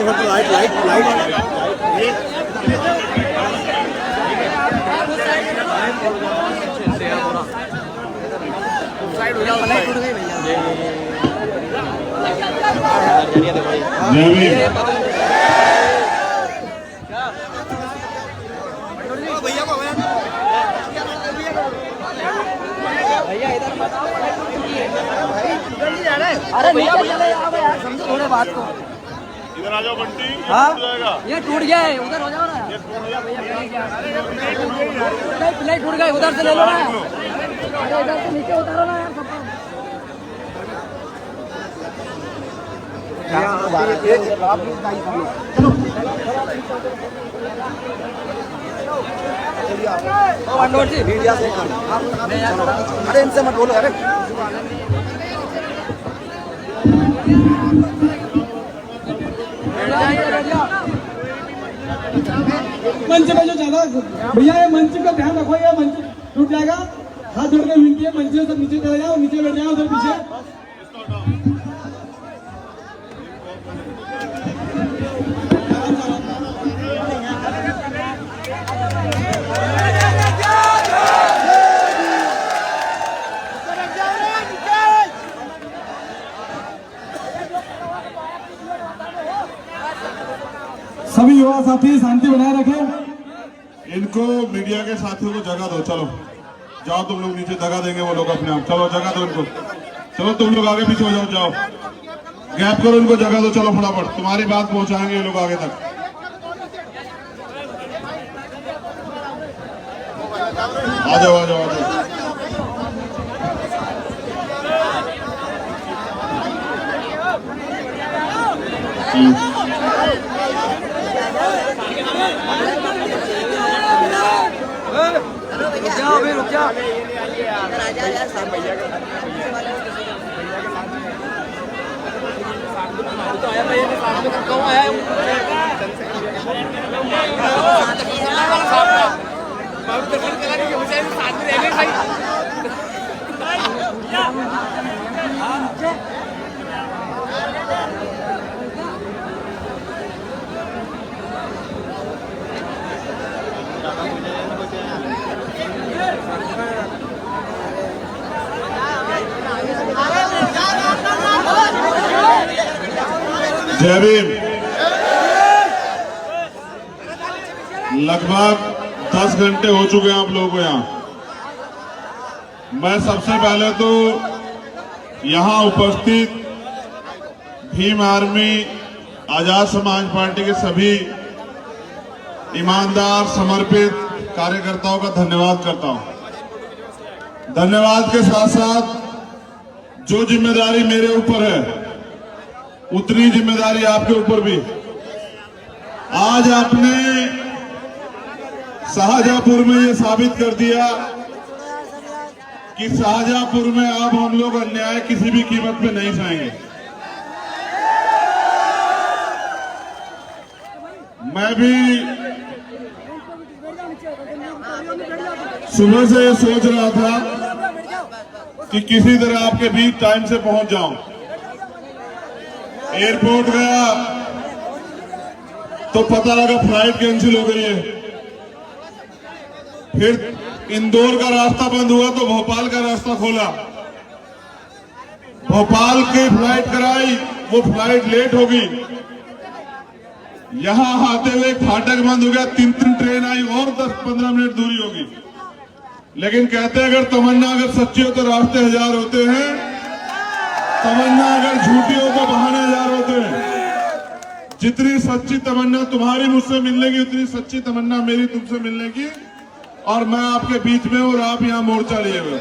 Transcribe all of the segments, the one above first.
Light light light side हो जाओ, light टूट गई भैया। भैया इधर बताओ, अरे नीचे चले जाओ यार, समझो थोड़े बात को। इधर आ जाओ बंटी, हाँ ये टूट गया है, उधर हो जाओ ना। प्लेट टूट गई, उधर से ले लो ना। अरे इधर से नीचे उतारो ना यार सबको। अरे इनसे मत बोलो, अरे मंच में जो ज्यादा भैया, ये मंच का ध्यान रखो, ये मंच टूट जाएगा। हाथ जोड़ के विनती है, मंच से सब नीचे चले जाओ, नीचे बैठ जाओ उधर पीछे। सभी युवा साथी शांति बनाए रखें। इनको मीडिया के साथियों को जगह दो। चलो जाओ, तुम लोग नीचे जगह देंगे वो लोग अपने आप। चलो जगह दो इनको। चलो तुम लोग आगे पीछे हो जाओ, जाओ गैप करो, इनको जगह दो। चलो फटाफट, तुम्हारी बात पहुंचाएंगे ये लोग आगे तक। आ जाओ आ जाओ आ जाओ। रुक जाओ अभी, रुक जाओ। इधर आ जाओ यार, सामने भैया के तो आया, भैया के सामने कौन आया है? बाबू दर्शन करा के मुझे साथ में रहने भाई। जय भीम। लगभग 10 घंटे हो चुके हैं आप लोगों को यहाँ। मैं सबसे पहले तो यहाँ उपस्थित भीम आर्मी आजाद समाज पार्टी के सभी ईमानदार समर्पित कार्यकर्ताओं का धन्यवाद करता हूँ। धन्यवाद के साथ साथ जो जिम्मेदारी मेरे ऊपर है उतनी जिम्मेदारी आपके ऊपर भी। आज आपने शाहजहांपुर में ये साबित कर दिया कि शाहजहांपुर में अब हम लोग अन्याय किसी भी कीमत पे नहीं सहेंगे। मैं भी सुबह से ये सोच रहा था कि किसी तरह आपके बीच टाइम से पहुंच जाऊं। एयरपोर्ट गया तो पता लगा फ्लाइट कैंसिल हो गई है। फिर इंदौर का रास्ता बंद हुआ तो भोपाल का रास्ता खोला। भोपाल की फ्लाइट कराई, वो फ्लाइट लेट हो गई। यहां आते हुए फाटक बंद हो गया, 3 ट्रेन आई और 10-15 मिनट दूरी होगी। लेकिन कहते हैं अगर तमन्ना अगर सच्ची हो तो रास्ते 1000 होते हैं, तमन्ना अगर झूठी हो तो बहाने 1000 होते हैं। जितनी सच्ची तमन्ना तुम्हारी मुझसे मिलने की उतनी सच्ची तमन्ना मेरी तुमसे मिलने की। और मैं आपके बीच में और आप यहाँ मोर्चा लिए हुए।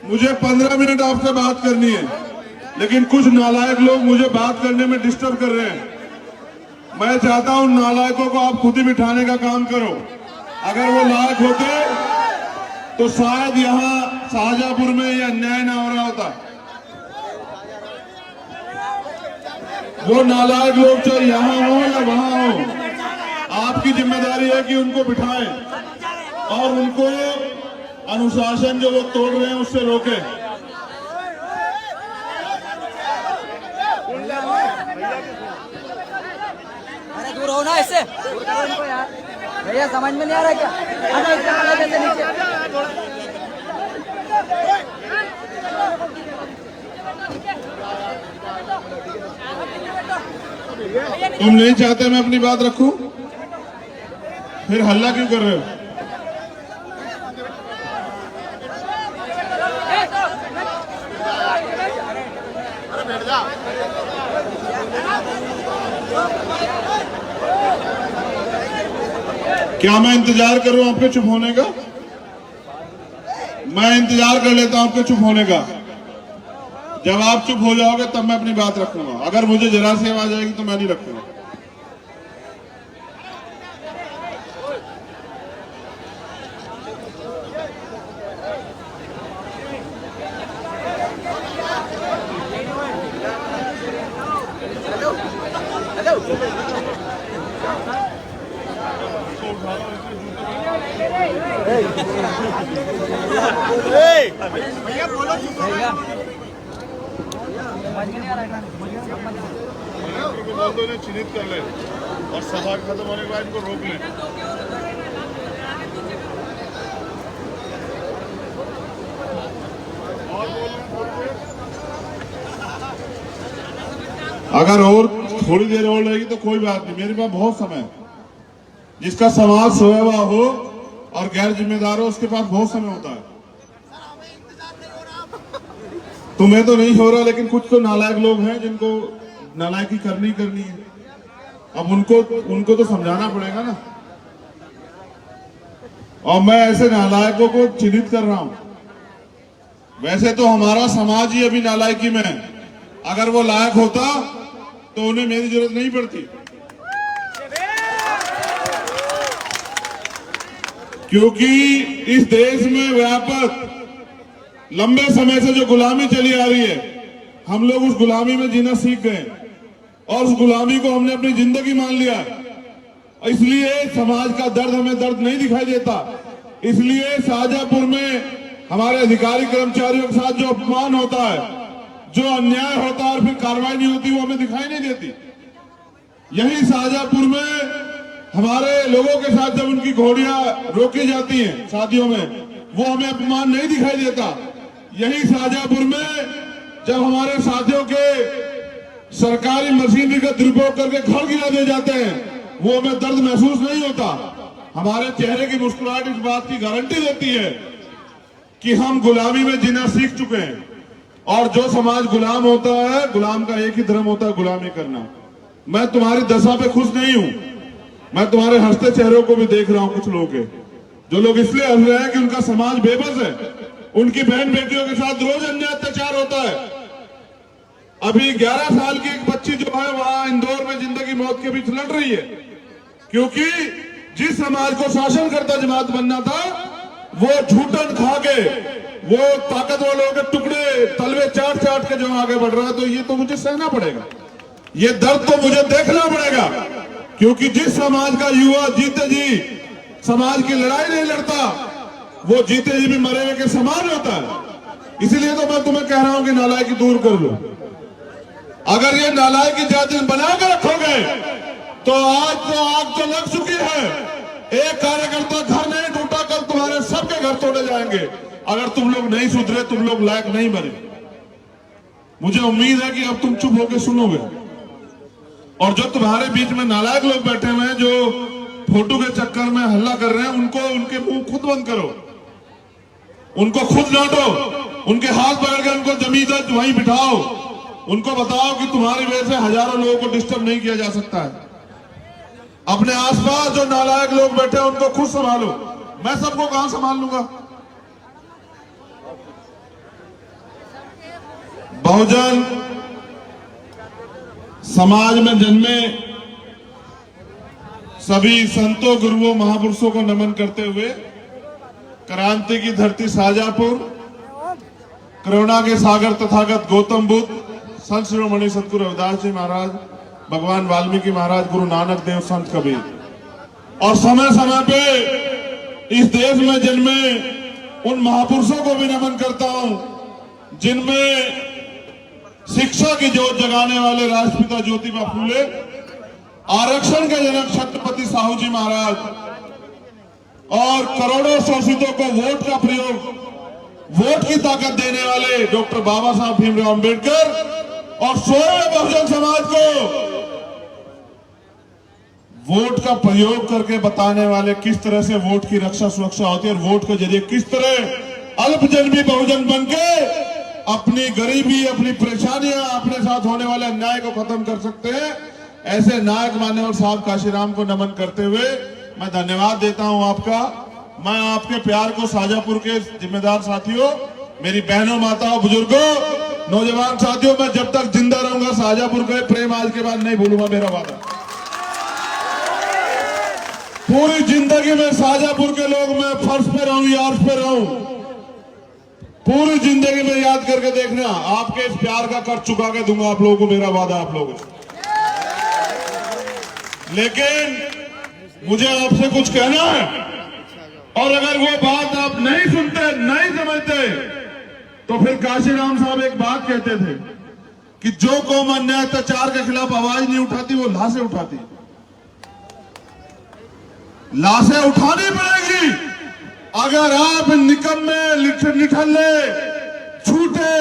मुझे 15 मिनट आपसे बात करनी है, लेकिन कुछ नालायक लोग मुझे बात करने में डिस्टर्ब कर रहे हैं। मैं चाहता हूं नालायकों को आप खुद ही बिठाने का काम करो। अगर वो लायक होते तो शायद यहाँ शाहजहांपुर में यह अन्याय ना हो रहा होता। वो नालायक लोग चाहे यहाँ हो या वहां हो, आपकी जिम्मेदारी है कि उनको बिठाएं और उनको अनुशासन जो वो तोड़ रहे हैं उससे रोकें। दूर हो ना इससे, दूर करो इनको यार। भैया समझ में नहीं आ रहा क्या? आना इसके आगे से नीचे। तुम नहीं चाहते मैं अपनी बात रखूं, फिर हल्ला क्यों कर रहे हो? क्या मैं इंतजार करूं आपके चुप होने का? मैं इंतजार कर लेता हूं आपके चुप होने का। जब आप चुप हो जाओगे तब मैं अपनी बात रखूंगा। अगर मुझे जरा सी आवाज आएगी तो मैं नहीं रखूंगा। चिन्हित कर ले और सभा खत्म होने के बाद इनको रोक ले। अगर और थोड़ी देर और रहेगी तो कोई बात नहीं, मेरे पास बहुत समय है। जिसका समाज सोया हुआ हो और गैर जिम्मेदार हो उसके पास बहुत समय होता है। तुम्हें तो नहीं हो रहा, लेकिन कुछ तो नालायक लोग हैं जिनको नालायकी करनी है। अब उनको तो समझाना पड़ेगा ना। और मैं ऐसे नालायकों को चिन्हित कर रहा हूं। वैसे तो हमारा समाज ही अभी नालायकी में है। अगर वो लायक होता तो उन्हें मेरी जरूरत नहीं पड़ती, क्योंकि इस देश में व्यापक लंबे समय से जो गुलामी चली आ रही है, हम लोग उस गुलामी में जीना सीख गए और उस गुलामी को हमने अपनी जिंदगी मान लिया। इसलिए समाज का दर्द हमें दर्द नहीं दिखाई देता। इसलिए शाहजहांपुर में हमारे अधिकारी कर्मचारियों के साथ जो अपमान होता है, जो अन्याय होता है और फिर कार्रवाई नहीं होती, वो हमें दिखाई नहीं देती। यही शाहजहांपुर में हमारे लोगों के साथ जब उनकी घोड़ियां रोकी जाती हैं शादियों में, वो हमें अपमान नहीं दिखाई देता। यही शाहजहांपुर में जब हमारे साथियों के सरकारी मशीनरी का दुरुपयोग करके घर गिरा दिए जाते हैं, वो हमें दर्द महसूस नहीं होता। हमारे चेहरे की मुस्कुराहट इस बात की गारंटी देती है कि हम गुलामी में जीना सीख चुके हैं। और जो समाज गुलाम होता है, गुलाम का एक ही धर्म होता है, गुलामी करना। मैं तुम्हारी दशा पे खुश नहीं हूं। मैं तुम्हारे हंसते चेहरों को भी देख रहा हूं। कुछ लोग हैं जो लोग इसलिए हंस रहे हैं कि उनका समाज बेबस है। उनकी बहन बेटियों के साथ रोज अन्याय अत्याचार होता है। अभी 11 साल की एक बच्ची जो है वहां इंदौर में जिंदगी मौत के बीच लड़ रही है, क्योंकि जिस समाज को शासन करता जमात बनना था, वो झूठन खा के, वो ताकतवर लोगों के टुकड़े तलवे चाट चाट के जो आगे बढ़ रहा है। तो ये तो मुझे सहना पड़ेगा, ये दर्द तो मुझे देखना पड़ेगा, क्योंकि जिस समाज का युवा जीते जी समाज की लड़ाई नहीं लड़ता, वो जीते जी भी मरे हुए के समान होता है। इसीलिए तो मैं तुम्हें कह रहा हूं कि नालायकी दूर कर लो। अगर ये नालायकी जाति बनाकर रखोगे तो आज तो आग तो लग चुकी है। एक कार्यकर्ता घर नहीं टूटा, कल तुम्हारे सबके घर तोड़े जाएंगे अगर तुम लोग नहीं सुधरे, तुम लोग लायक नहीं बने। मुझे उम्मीद है कि अब तुम चुप होकर सुनोगे। और जो तुम्हारे बीच में नालायक लोग बैठे हुए हैं, जो फोटो के चक्कर में हल्ला कर रहे हैं, उनको उनके मुंह खुद बंद करो, उनको खुद डांटो, उनके हाथ पकड़ के उनको जमीन पर वहीं बिठाओ, उनको बताओ कि तुम्हारी वजह से हजारों लोगों को डिस्टर्ब नहीं किया जा सकता है। अपने आसपास जो नालायक लोग बैठे हैं उनको खुद संभालो। मैं सबको कहां संभाल लूंगा? बहुजन समाज में जन्मे सभी संतों, गुरुओं, महापुरुषों को नमन करते हुए क्रांति की धरती शाहजहांपुर, करुणा के सागर तथागत गौतम बुद्ध, संत शिरोमणि सतगुरु रविदास जी महाराज, भगवान वाल्मीकि महाराज, गुरु नानक देव, संत कबीर, और समय समय पे इस देश में जन्मे उन महापुरुषों को भी नमन करता हूं जिनमें शिक्षा की जोत जगाने वाले राष्ट्रपिता ज्योतिबा फूले आरक्षण के जनक छत्रपति साहू जी महाराज और करोड़ों शोषितों को वोट का प्रयोग, वोट की ताकत देने वाले डॉक्टर बाबा साहब भीमराव अंबेडकर और सोए बहुजन समाज को वोट का प्रयोग करके बताने वाले किस तरह से वोट की रक्षा सुरक्षा होती है और वोट के जरिए किस तरह अल्पजन्मी बहुजन बनके अपनी गरीबी, अपनी परेशानियां, अपने साथ होने वाले अन्याय को खत्म कर सकते हैं। ऐसे नायक मान्यवर साहब काशीराम को नमन करते हुए मैं धन्यवाद देता हूं आपका। मैं आपके प्यार को शाजापुर के जिम्मेदार साथियों, मेरी बहनों, माताओं, बुजुर्गों, नौजवान साथियों, मैं जब तक जिंदा रहूंगा शाजापुर के प्रेम आज के बाद नहीं भूलूंगा, मेरा वादा। पूरी जिंदगी में शाजापुर के लोग मैं फर्श पे रहूं या अर्श पे रहूं, पूरी जिंदगी में याद करके देखना, आपके इस प्यार का कर चुका के दूंगा आप लोगों को, मेरा वादा आप लोगों से। लेकिन मुझे आपसे कुछ कहना है, और अगर वो बात आप नहीं सुनते, नहीं समझते, तो फिर काशीराम साहब एक बात कहते थे कि जो कौम अन्याय अत्याचार के खिलाफ आवाज नहीं उठाती वो लाशें उठाती। लाशें उठानी पड़ेगी अगर आप निकम्मे, निठल्ले, झूठे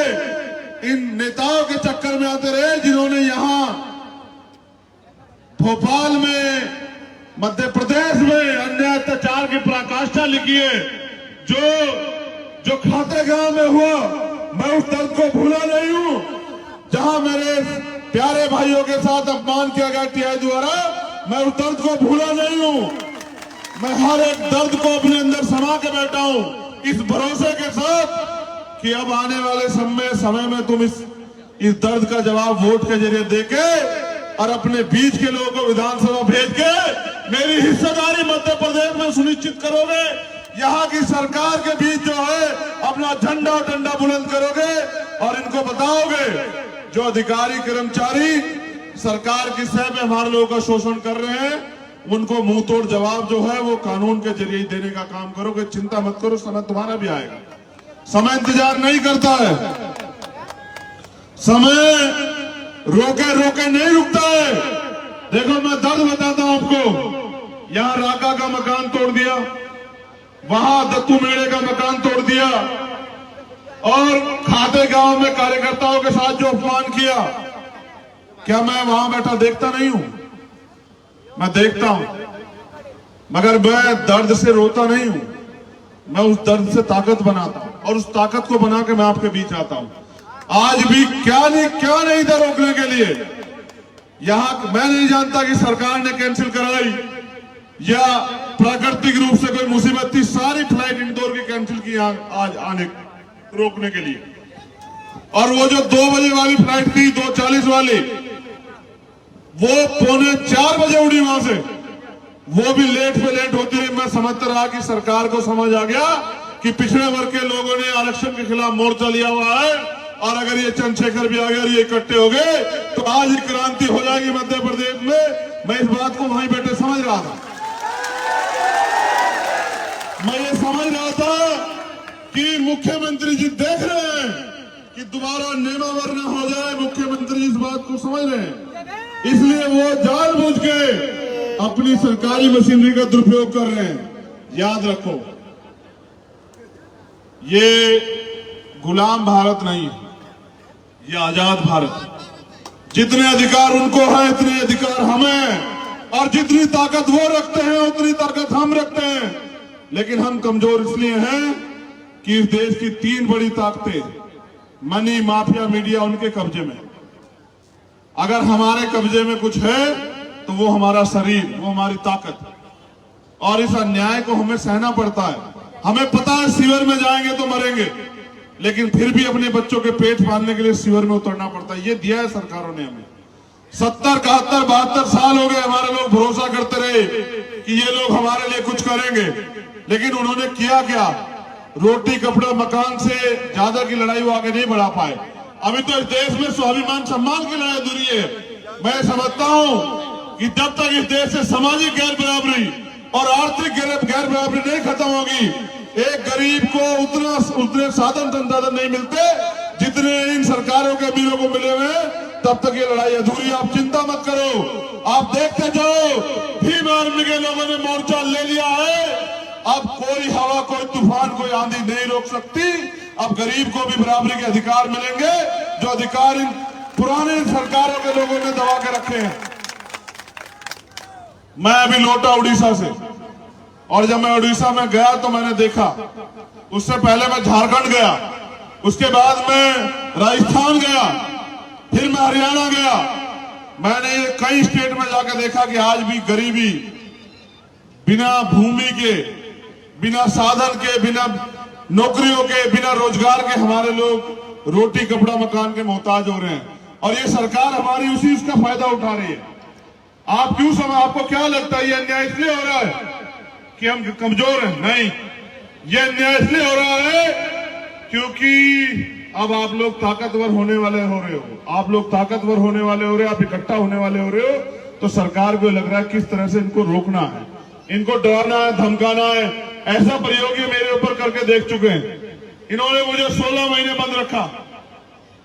इन नेताओं के चक्कर में आते रहे जिन्होंने यहां भोपाल में, मध्य प्रदेश में अन्याय अत्याचार की पराकाष्ठा लिखी है। जो खाते गांव में हुआ, मैं उस दर्द को भूला नहीं हूं, जहां मेरे प्यारे भाइयों के साथ अपमान किया गया टीआई द्वारा, मैं उस दर्द को भूला नहीं हूं। मैं हर एक दर्द को अपने अंदर समा के बैठा हूं, इस भरोसे के साथ कि अब आने वाले समय में तुम इस दर्द का जवाब वोट के जरिए देके और अपने बीच के लोगों को विधानसभा भेज के मेरी हिस्सेदारी मध्य प्रदेश में सुनिश्चित करोगे। यहाँ की सरकार के बीच जो है अपना झंडा और डंडा बुलंद करोगे और इनको बताओगे जो अधिकारी कर्मचारी सरकार की सह में हमारे लोगों का शोषण कर रहे हैं, उनको मुंह तोड़ जवाब जो है वो कानून के जरिए ही देने का काम करोगे। चिंता मत करो, समय तुम्हारा भी आएगा। समय इंतजार नहीं करता है, समय रोके रोके नहीं रुकता है। देखो मैं दर्द बताता हूं आपको, यहां राका का मकान तोड़ दिया, वहां दत्तू मेड़े का मकान तोड़ दिया, और खाते गांव में कार्यकर्ताओं के साथ जो अपमान किया, क्या मैं वहां बैठा देखता नहीं हूं? मैं देखता हूं, मगर मैं दर्द से रोता नहीं हूं, मैं उस दर्द से ताकत बनाता हूं और उस ताकत को बना के मैं आपके बीच आता हूं। आज भी क्या नहीं था रोकने के लिए। यहां मैं नहीं जानता कि सरकार ने कैंसिल कराई या प्राकृतिक रूप से कोई मुसीबत थी, सारी फ्लाइट इंदौर की कैंसिल की आज आने रोकने के लिए। और वो जो 2 बजे वाली फ्लाइट थी, 2:40 वाली, वो 3:45 बजे उड़ी वहां से, वो भी लेट पे लेट होती रही। मैं समझता रहा कि सरकार को समझ आ गया कि पिछड़े वर्ग के लोगों ने आरक्षण के खिलाफ मोर्चा लिया हुआ है, और अगर ये चंद्रशेखर भी आ गए और ये इकट्ठे हो गए तो आज ही क्रांति हो जाएगी मध्य प्रदेश में। मैं इस बात को वहीं बैठे समझ रहा था, मैं ये समझ रहा था कि मुख्यमंत्री जी देख रहे हैं कि दोबारा नेमावर न हो जाए। मुख्यमंत्री इस बात को समझ रहे हैं, इसलिए वो जानबूझ के अपनी सरकारी मशीनरी का दुरुपयोग कर रहे हैं। याद रखो, ये गुलाम भारत नहीं है, ये आजाद भारत। जितने अधिकार उनको हैं इतने अधिकार हमें, और जितनी ताकत वो रखते हैं उतनी ताकत हम रखते हैं। लेकिन हम कमजोर इसलिए हैं कि इस देश की 3 बड़ी ताकतें, मनी, माफिया, मीडिया, उनके कब्जे में। अगर हमारे कब्जे में कुछ है तो वो हमारा शरीर, वो हमारी ताकत, और इस अन्याय को हमें सहना पड़ता है। हमें पता है सीवर में जाएंगे तो मरेंगे, लेकिन फिर भी अपने बच्चों के पेट पालने के लिए सीवर में उतरना पड़ता है। ये दिया है सरकारों ने हमें। 70, 71, 72 साल हो गए हमारे लोग भरोसा करते रहे कि ये लोग हमारे लिए कुछ करेंगे, लेकिन उन्होंने किया क्या? रोटी, कपड़ा, मकान से ज्यादा की लड़ाई वो आगे नहीं बढ़ा पाए। अभी तो इस देश में स्वाभिमान सम्मान की लड़ाई दूरी है। मैं समझता हूं कि जब तक इस देश से सामाजिक गैर बराबरी और आर्थिक गैर बराबरी नहीं खत्म होगी, एक गरीब को उतने साधन संसाधन नहीं मिलते जितने इन सरकारों के अमीरों को मिले हुए। तब तक ये लड़ाई अधूरी। आप चिंता मत करो, आप देखते जाओ, भीम आर्मी के लोगों ने मोर्चा ले लिया है। अब कोई हवा, कोई तूफान, कोई आंधी नहीं रोक सकती। अब गरीब को भी बराबरी के अधिकार मिलेंगे, जो अधिकार इन पुराने सरकारों के लोगों ने दबा के रखे हैं। मैं अभी लौटा उड़ीसा से, और जब मैं उड़ीसा में गया तो मैंने देखा, उससे पहले मैं झारखंड गया, उसके बाद मैं राजस्थान गया, फिर मैं हरियाणा गया। मैंने कई स्टेट में जाकर देखा कि आज भी गरीबी, बिना भूमि के, बिना साधन के, बिना नौकरियों के, बिना रोजगार के हमारे लोग रोटी कपड़ा मकान के मोहताज हो रहे हैं। और ये सरकार हमारी उसी उसका फायदा उठा रही है। आप क्यों आपको क्या लगता है ये अन्याय इसलिए हो रहा है कि हम कमजोर हैं? नहीं, ये अन्याय इसलिए हो रहा है क्योंकि अब आप लोग ताकतवर होने वाले हो रहे हो, आप लोग ताकतवर होने वाले हो रहे हो, आप इकट्ठा होने वाले हो रहे हो, तो सरकार को लग रहा है किस तरह से इनको रोकना है, इनको डराना है, धमकाना है। ऐसा प्रयोग ये मेरे ऊपर करके देख चुके हैं। इन्होंने मुझे 16 महीने बंद रखा,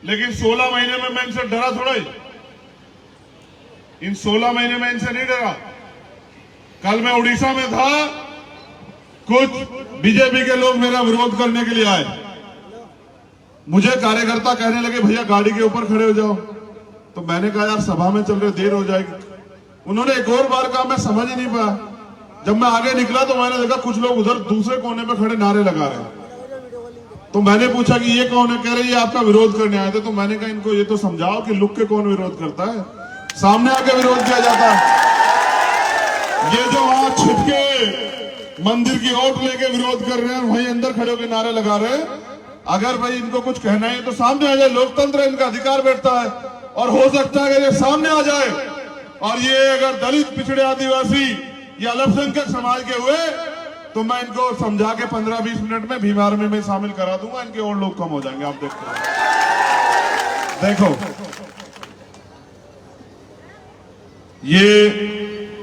लेकिन 16 महीने में मैं इनसे डरा थोड़ा ही। इन 16 महीने में इनसे नहीं डरा। कल मैं उड़ीसा में था, कुछ बीजेपी के लोग मेरा विरोध करने के लिए आए। मुझे कार्यकर्ता कहने लगे भैया गाड़ी के ऊपर खड़े हो जाओ, तो मैंने कहा यार सभा में चल रहे, देर हो जाएगी। उन्होंने एक और बार कहा, मैं समझ ही नहीं पाया। जब मैं आगे निकला तो मैंने देखा कुछ लोग उधर दूसरे कोने में खड़े नारे लगा रहे हैं। तो मैंने पूछा कि ये कौन है? कह रहे ये आपका विरोध करने आए थे। तो मैंने कहा इनको ये तो समझाओ कि लुक के कौन विरोध करता है, सामने आके विरोध किया जाता है। ये जो वहां छिपके मंदिर की ओट लेके विरोध कर रहे हैं, वहीं अंदर खड़े होकर नारे लगा रहे हैं। अगर भाई इनको कुछ कहना है तो सामने आ जाए, लोकतंत्र है, इनका अधिकार बैठता है। और हो सकता है कि ये सामने आ जाए और ये अगर दलित, पिछड़े, आदिवासी या अल्पसंख्यक समाज के हुए तो मैं इनको समझा के 15-20 मिनट में भीम आर्मी में शामिल करा दूंगा, इनके और लोग कम हो जाएंगे। आप देखो, ये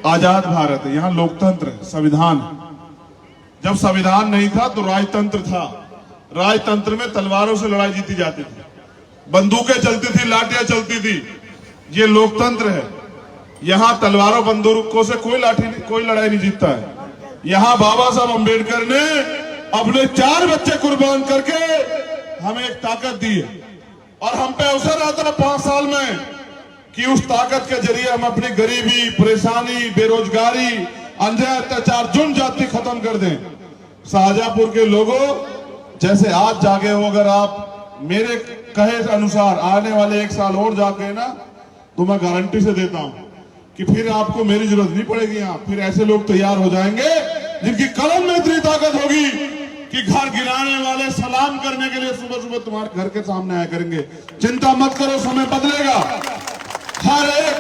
आजाद भारत है, यहां लोकतंत्र है, संविधान। जब संविधान नहीं था तो राजतंत्र था। राजतंत्र में तलवारों से लड़ाई जीती जाती थी, बंदूकें चलती थी, लाठियां चलती थी। ये लोकतंत्र है, यहां तलवारों बंदूकों से कोई लड़ाई नहीं जीतता है। यहां बाबा साहब अंबेडकर ने अपने 4 बच्चे कुर्बान करके हमें एक ताकत दी है, और हम पे अवसर आता है 5 साल में कि उस ताकत के जरिए हम अपनी गरीबी, परेशानी, बेरोजगारी, अन्याय, अत्याचार, जुर्म जाति खत्म कर दें। शाहजहांपुर के लोगों, जैसे आज जागे हो, अगर आप मेरे कहे अनुसार आने वाले 1 साल और जागे ना, तो मैं गारंटी से देता हूं कि फिर आपको मेरी जरूरत नहीं पड़ेगी। यहां फिर ऐसे लोग तैयार हो जाएंगे जिनकी कलम में इतनी ताकत होगी कि घर गिराने वाले सलाम करने के लिए सुबह सुबह तुम्हारे घर के सामने आया करेंगे। चिंता मत करो, समय बदलेगा। हर एक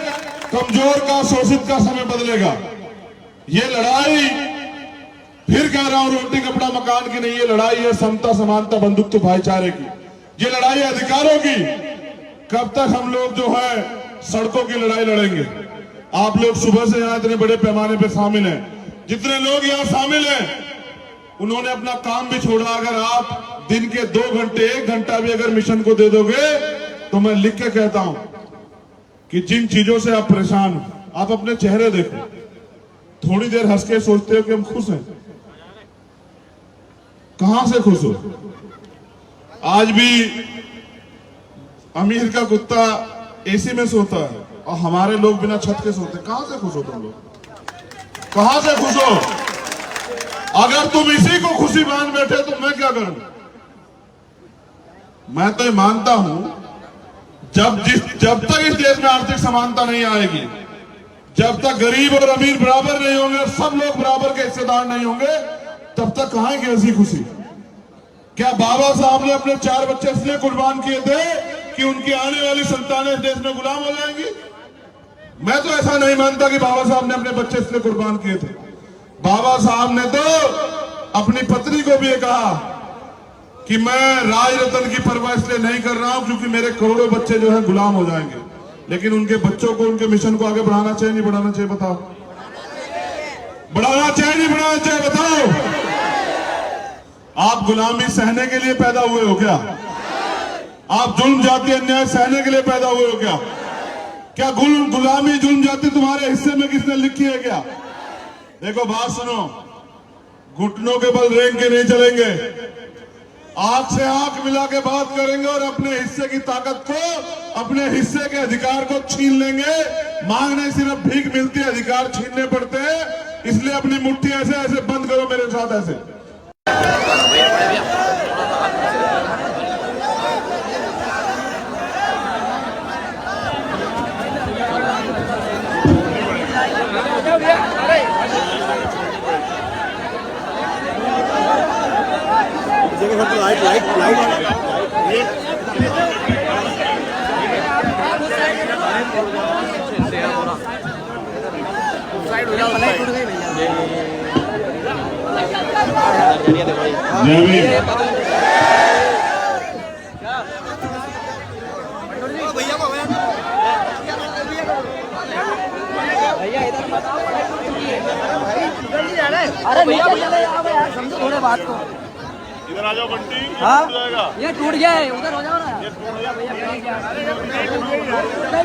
कमजोर का, शोषित का समय बदलेगा। ये लड़ाई, फिर कह रहा हूं, रोटी कपड़ा मकान की नहीं, ये लड़ाई है समता, समानता, बंधुत्व, भाईचारे की। ये लड़ाई है अधिकारों की। कब तक हम लोग जो है सड़कों की लड़ाई लड़ेंगे? आप लोग सुबह से यहां इतने बड़े पैमाने पर शामिल हैं। जितने लोग यहां शामिल हैं उन्होंने अपना काम भी छोड़ा। अगर आप दिन के 2 घंटे, 1 घंटा भी अगर मिशन को दे दोगे तो मैं लिख के कहता हूं कि जिन चीजों से आप परेशान हो, आप अपने चेहरे देखो, थोड़ी देर हंस के सोचते हो कि हम खुश हैं। कहां से खुश हो? आज भी अमीर का कुत्ता एसी में सोता है और हमारे लोग बिना छत के सोते। कहां से खुश हो तुम लोग? कहां से खुश हो? अगर तुम इसी को खुशी मान बैठे तो मैं क्या करूं? मैं तो मानता हूं जब तक इस देश में आर्थिक समानता नहीं आएगी, जब तक गरीब और अमीर बराबर नहीं होंगे, सब लोग बराबर के हिस्सेदार नहीं होंगे, तब तक कहां की ऐसी खुशी? क्या बाबा साहब ने अपने 4 बच्चे इसलिए कुर्बान किए थे कि उनकी आने वाली संतानें इस देश में गुलाम हो जाएंगी? मैं तो ऐसा नहीं मानता कि बाबा साहब ने अपने बच्चे इसलिए कुर्बान किए थे। बाबा साहब ने तो अपनी पत्नी को भी कहा कि मैं राज रतन की परवाह इसलिए नहीं कर रहा हूं क्योंकि मेरे करोड़ों बच्चे जो है गुलाम हो जाएंगे। लेकिन उनके बच्चों को, उनके मिशन को आगे बढ़ाना चाहिए, नहीं बढ़ाना चाहिए? बताओ, बढ़ाना चाहिए, नहीं बढ़ाना चाहिए? बताओ। आप गुलामी सहने के लिए पैदा हुए हो क्या? आप जुल्म, जाति, अन्याय सहने के लिए पैदा हुए हो क्या? क्या गुलामी जुल्म जाति तुम्हारे हिस्से में किसने लिखी है क्या? देखो बात सुनो, घुटनों के बल रेंग के नहीं चलेंगे, आंख से आंख मिला के बात करेंगे और अपने हिस्से की ताकत को, अपने हिस्से के अधिकार को छीन लेंगे। मांगने सिर्फ भीख मिलती है, अधिकार छीनने पड़ते हैं। इसलिए अपनी मुट्ठी ऐसे ऐसे बंद करो मेरे साथ ऐसे। अरे नीचे चले जाओ यार, समझो थोड़े बात को। इधर आ जाओ बंटी, हाँ टूट जाएगा। ये टूट गया है, उधर हो जाओ ना।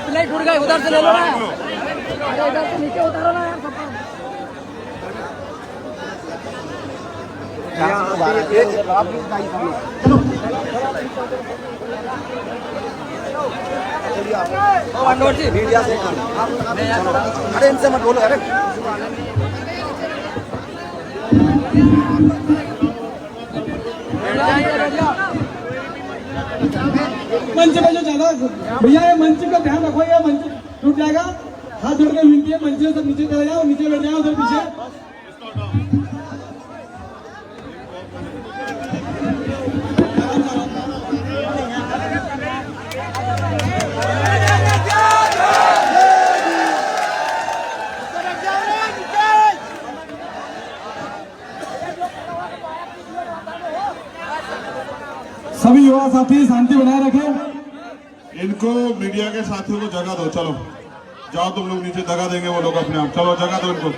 प्लेट टूट गई, उधर से ले लो ना। अरे इधर से नीचे उतारो ना यार सबको। अरे इनसे मत बोलो। अरे मंच में जो ज्यादा भैया, ये मंच का ध्यान रखो, ये मंच टूट जाएगा। हाथ जोड़ के विनती है, मंच से सब नीचे चले जाओ, नीचे बैठ जाओ उधर पीछे। सभी युवा साथी शांति बनाए रखें। इनको मीडिया के साथियों को जगह दो। चलो जाओ, तुम लोग नीचे जगह देंगे वो लोग अपने आप। चलो जगह दो इनको।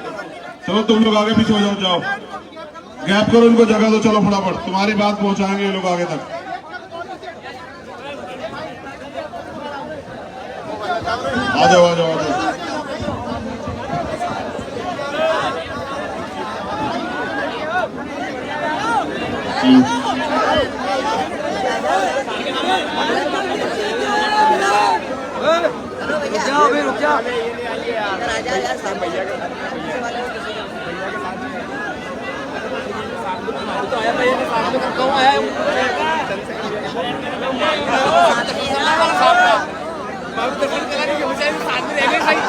चलो तुम लोग आगे पीछे हो जाओ, जाओ गैप करो, इनको जगह दो। चलो फटाफट, तुम्हारी बात पहुंचाएंगे ये लोग आगे तक। आ जाओ आ जाओ आ जाओ। रुक जाओ अभी, रुक जाओ। इधर आ जाओ यार सामने। तो आया भैया के सामने कौन आया है? बाबू दर्शन करा के मुझे साथ में रहने भाई।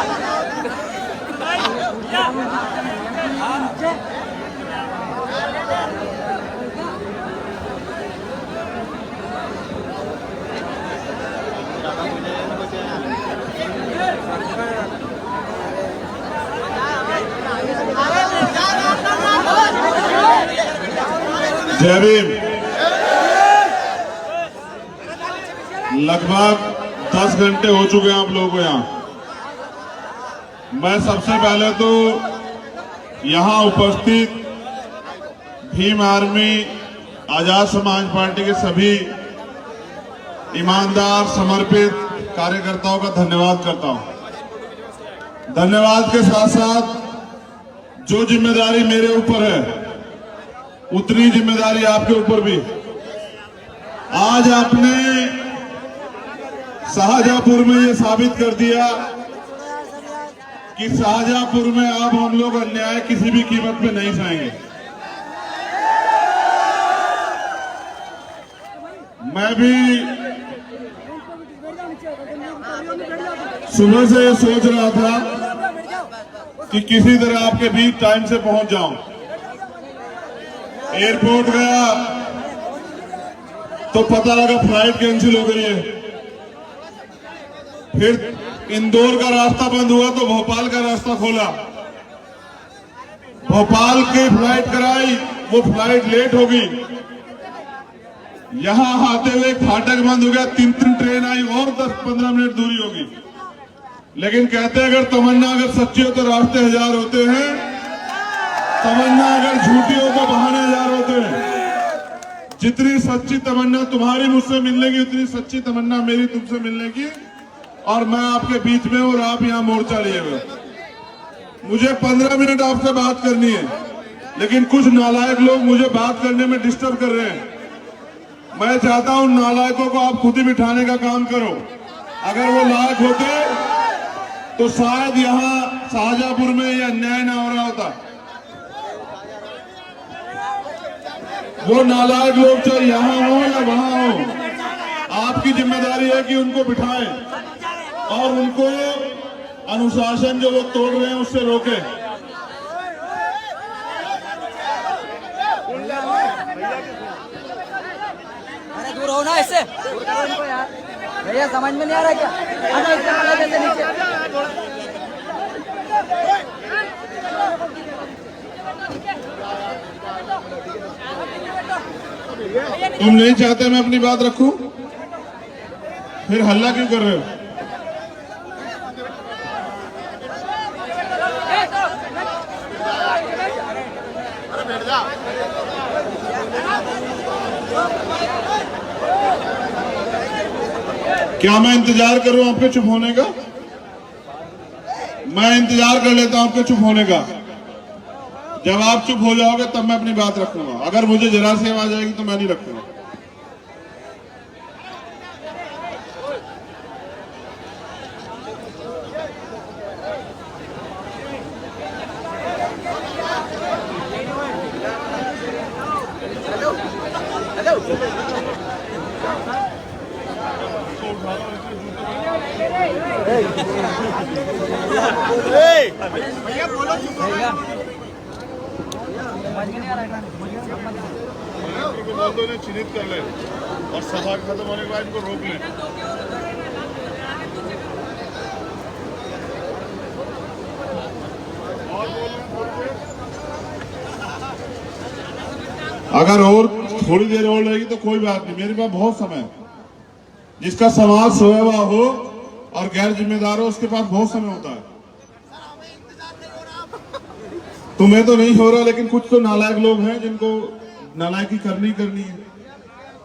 जय भीम। लगभग 10 घंटे हो चुके हैं आप लोगों को यहाँ। मैं सबसे पहले तो यहाँ उपस्थित भीम आर्मी आजाद समाज पार्टी के सभी ईमानदार समर्पित कार्यकर्ताओं का धन्यवाद करता हूं। धन्यवाद के साथ साथ जो जिम्मेदारी मेरे ऊपर है उतनी जिम्मेदारी आपके ऊपर भी। आज आपने शाहजहांपुर में ये साबित कर दिया कि शाहजहांपुर में अब हम लोग अन्याय किसी भी कीमत पे नहीं सहेंगे। मैं भी सुबह से ये सोच रहा था कि किसी तरह आपके बीच टाइम से पहुंच जाऊं। एयरपोर्ट गया तो पता लगा फ्लाइट कैंसिल हो गई है। फिर इंदौर का रास्ता बंद हुआ तो भोपाल का रास्ता खोला। भोपाल की फ्लाइट कराई, वो फ्लाइट लेट हो गई। यहां आते हुए एक फाटक बंद हो गया, 3 ट्रेन आई और 10-15 मिनट दूरी होगी। लेकिन कहते हैं अगर तमन्ना अगर सच्ची हो तो रास्ते हजार होते हैं, तमन्ना अगर झूठी हो तो बहाने हजार होते हैं। जितनी सच्ची तमन्ना तुम्हारी मुझसे मिलने की, उतनी सच्ची तमन्ना मेरी तुमसे मिलने की और मैं आपके बीच में और आप यहाँ मोर्चा लिए हुए। मुझे 15 मिनट आपसे बात करनी है, लेकिन कुछ नालायक लोग मुझे बात करने में डिस्टर्ब कर रहे हैं। मैं चाहता हूं नालायकों को आप खुद ही बिठाने का काम करो। अगर वो लायक होते तो शायद यहाँ शाहजहांपुर में यह अन्याय ना हो रहा होता। वो नालायक लोग चाहे यहाँ हो या वहां हो, आपकी जिम्मेदारी है कि उनको बिठाएं और उनको अनुशासन जो वो तोड़ रहे हैं उससे रोकें। अरे दूर हो ना इससे, दूर करो इनको यार। भैया समझ में नहीं आ रहा क्या? आना इससे आना जैसे नीचे। तुम नहीं चाहते मैं अपनी बात रखूं, फिर हल्ला क्यों कर रहे हो? क्या मैं इंतजार करूं आपके चुप होने का? मैं इंतजार कर लेता हूं आपके चुप होने का। जब आप चुप हो जाओगे तब मैं अपनी बात रखूंगा। अगर मुझे जरा सी आवाज आएगी तो मैं नहीं रखूंगा। चिन्हित कर ले और सभा खत्म होने के बाद इनको रोक ले। अगर और थोड़ी देर और रहेगी तो कोई बात नहीं, मेरे पास बहुत समय है। जिसका समाज सोया हुआ हो और गैर जिम्मेदार हो उसके पास बहुत समय होता है। तुम्हें तो नहीं हो रहा, लेकिन कुछ तो नालायक लोग हैं जिनको नालायकी करनी है।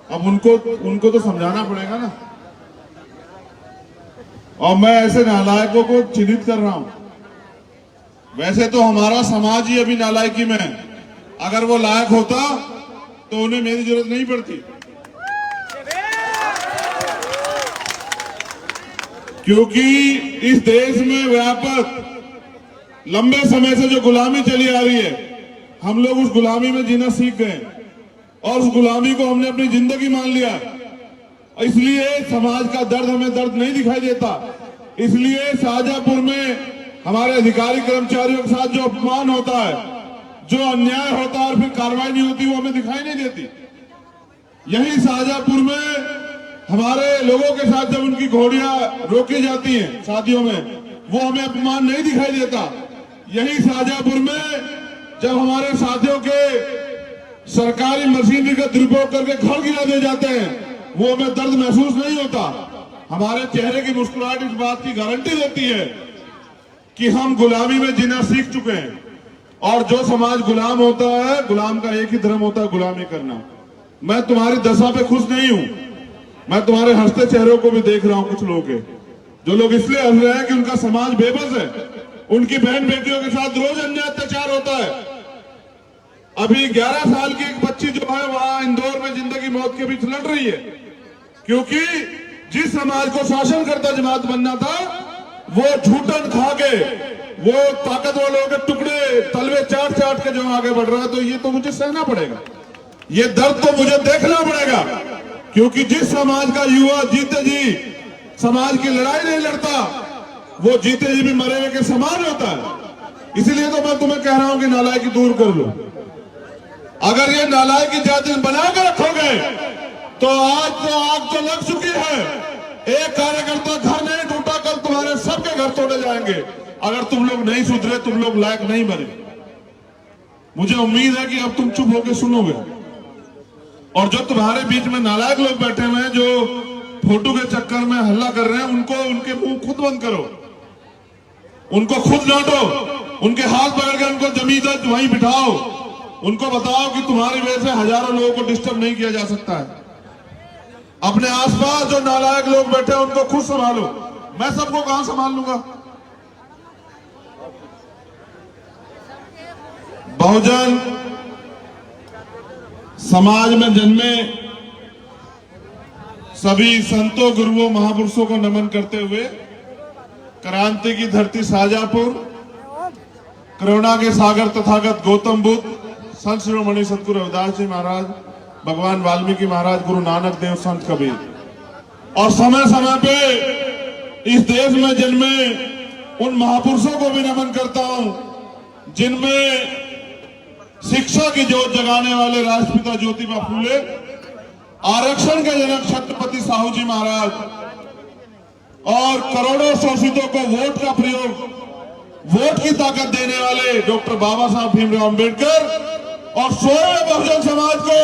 अब उनको तो समझाना पड़ेगा ना। और मैं ऐसे नालायकों को चिन्हित कर रहा हूं। वैसे तो हमारा समाज ही अभी नालायकी में है। अगर वो लायक होता तो उन्हें मेरी जरूरत नहीं पड़ती, क्योंकि इस देश में व्यापक लंबे समय से जो गुलामी चली आ रही है, हम लोग उस गुलामी में जीना सीख गए और उस गुलामी को हमने अपनी जिंदगी मान लिया। इसलिए समाज का दर्द हमें दर्द नहीं दिखाई देता। इसलिए शाहजहांपुर में हमारे अधिकारी कर्मचारियों के साथ जो अपमान होता है, जो अन्याय होता है और फिर कार्रवाई नहीं होती, वो हमें दिखाई नहीं देती। यही शाहजहांपुर में हमारे लोगों के साथ जब उनकी घोड़ियां रोकी जाती हैं शादियों में, वो हमें अपमान नहीं दिखाई देता। यही शाहजहांपुर में जब हमारे साथियों के सरकारी मशीनरी का दुरुपयोग करके घर गिरा दिए जाते हैं, वो हमें दर्द महसूस नहीं होता। हमारे चेहरे की मुस्कुराहट इस बात की गारंटी देती है कि हम गुलामी में जीना सीख चुके हैं। और जो समाज गुलाम होता है, गुलाम का एक ही धर्म होता है, गुलामी करना। मैं तुम्हारी दशा पे खुश नहीं हूं। मैं तुम्हारे हंसते चेहरों को भी देख रहा हूं। कुछ लोग हैं जो लोग इसलिए हंस रहे हैं कि उनका समाज बेबस है। उनकी बहन बेटियों के साथ रोज अन्याय अत्याचार होता है। अभी 11 साल की एक बच्ची जो है वहां इंदौर में जिंदगी मौत के बीच लड़ रही है, क्योंकि जिस समाज को शासन करता जमात बनना था, वो झूठन खा के, वो ताकतवर लोगों के टुकड़े तलवे चाट चाट के जो आगे बढ़ रहा है। तो ये तो मुझे सहना पड़ेगा, ये दर्द तो मुझे देखना पड़ेगा, क्योंकि जिस समाज का युवा जीते जी समाज की लड़ाई नहीं लड़ता, वो जीते जी भी मरे हुए के समान होता है। इसलिए तो मैं तुम्हें कह रहा हूं कि नालायकी दूर कर लो। अगर ये नालायकी जाति बनाकर रखोगे तो आज तो आग तो लग चुकी है। एक कार्यकर्ता घर नहीं टूटा, कल तुम्हारे सबके घर तोड़े जाएंगे अगर तुम लोग नहीं सुधरे, तुम लोग लायक नहीं बने। मुझे उम्मीद है कि अब तुम चुप होकर सुनोगे। और जो तुम्हारे बीच में नालायक लोग बैठे हुए हैं, जो फोटो के चक्कर में हल्ला कर रहे हैं, उनको उनके मुंह खुद बंद करो, उनको खुद डांटो, उनके हाथ पकड़ के उनको जमीन पर वहीं बिठाओ, उनको बताओ कि तुम्हारी वजह से हजारों लोगों को डिस्टर्ब नहीं किया जा सकता है। अपने आसपास जो नालायक लोग बैठे हैं उनको खुद संभालो। मैं सबको कहां संभाल लूंगा? बहुजन समाज में जन्मे सभी संतों, गुरुओं, महापुरुषों को नमन करते हुए क्रांति की धरती शाहजहांपुर, करुणा के सागर तथागत गौतम बुद्ध, संत शिरोमणि सतगुरु रविदास जी महाराज, भगवान वाल्मीकि महाराज, गुरु नानक देव, संत कबीर और समय समय पे इस देश में जन्मे उन महापुरुषों को भी नमन करता हूं जिनमें शिक्षा की जोत जगाने वाले राष्ट्रपिता ज्योतिबा फूले, आरक्षण के जनक छत्रपति साहू जी महाराज और करोड़ों शोषितों को वोट का प्रयोग, वोट की ताकत देने वाले डॉक्टर बाबा साहब भीमराव अंबेडकर और सोए बहुजन समाज को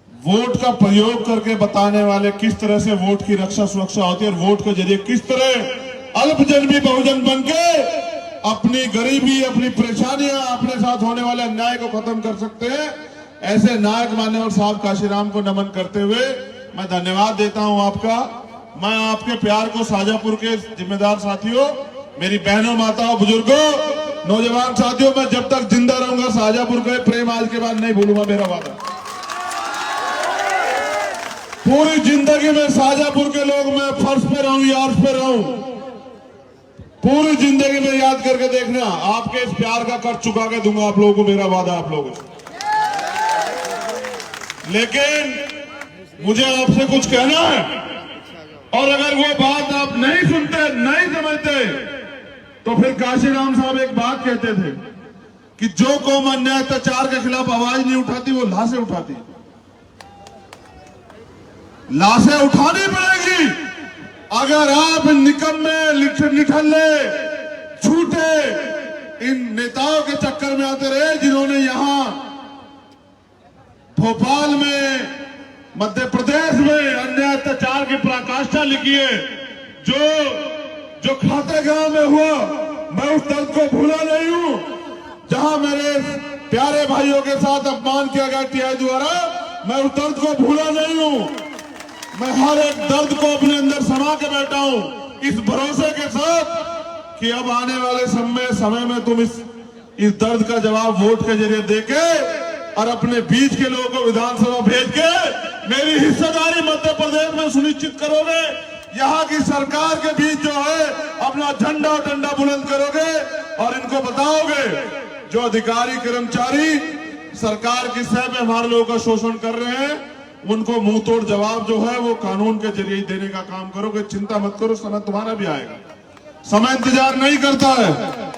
वोट का प्रयोग करके बताने वाले किस तरह से वोट की रक्षा सुरक्षा होती है और वोट के जरिए किस तरह अल्पजन्मी बहुजन बनके अपनी गरीबी, अपनी परेशानियां, अपने साथ होने वाले अन्याय को खत्म कर सकते हैं। ऐसे नायक मान्यवर साहब काशीराम को नमन करते हुए मैं धन्यवाद देता हूं आपका। मैं आपके प्यार को शाहजहांपुर के जिम्मेदार साथियों, मेरी बहनों, माताओं, बुजुर्गों, नौजवान साथियों, मैं जब तक जिंदा रहूंगा शाहजहांपुर का प्रेम आज के बाद नहीं भूलूंगा, मेरा वादा। पूरी जिंदगी में शाहजहांपुर के लोग मैं फर्श पे रहूं या अर्श पे रहूं, पूरी जिंदगी में याद करके देखना, आपके इस प्यार का कर चुका के दूंगा आप लोगों को, मेरा वादा आप लोगों से। लेकिन मुझे आपसे कुछ कहना है और अगर वो बात आप नहीं सुनते, नहीं समझते, तो फिर काशीराम साहब एक बात कहते थे कि जो कौम अन्याय अत्याचार के खिलाफ आवाज नहीं उठाती वो लाशें उठाती। लाशें उठानी पड़ेगी अगर आप निकम्मे, निठल्ले, झूठे इन नेताओं के चक्कर में आते रहे जिन्होंने यहां भोपाल में, मध्य प्रदेश में अन्याय अत्याचार की पराकाष्ठा लिखी है। जो खातेगांव में हुआ, मैं उस दर्द को भूला नहीं हूं जहां मेरे प्यारे भाइयों के साथ अपमान किया गया टीआई द्वारा, मैं उस दर्द को भूला नहीं हूं। मैं हर एक दर्द को अपने अंदर समा के बैठा हूं इस भरोसे के साथ कि अब आने वाले समय में तुम इस दर्द का जवाब वोट के जरिए देके और अपने बीच के लोगों को विधानसभा भेज के मेरी हिस्सेदारी मध्य प्रदेश में सुनिश्चित करोगे। यहाँ की सरकार के बीच जो है अपना झंडा और डंडा बुलंद करोगे और इनको बताओगे जो अधिकारी कर्मचारी सरकार की सह में हमारे लोगों का शोषण कर रहे हैं, उनको मुंह तोड़ जवाब जो है वो कानून के जरिए देने का काम करोगे। चिंता मत करो, समय तुम्हारा भी आएगा। समय इंतजार नहीं करता है।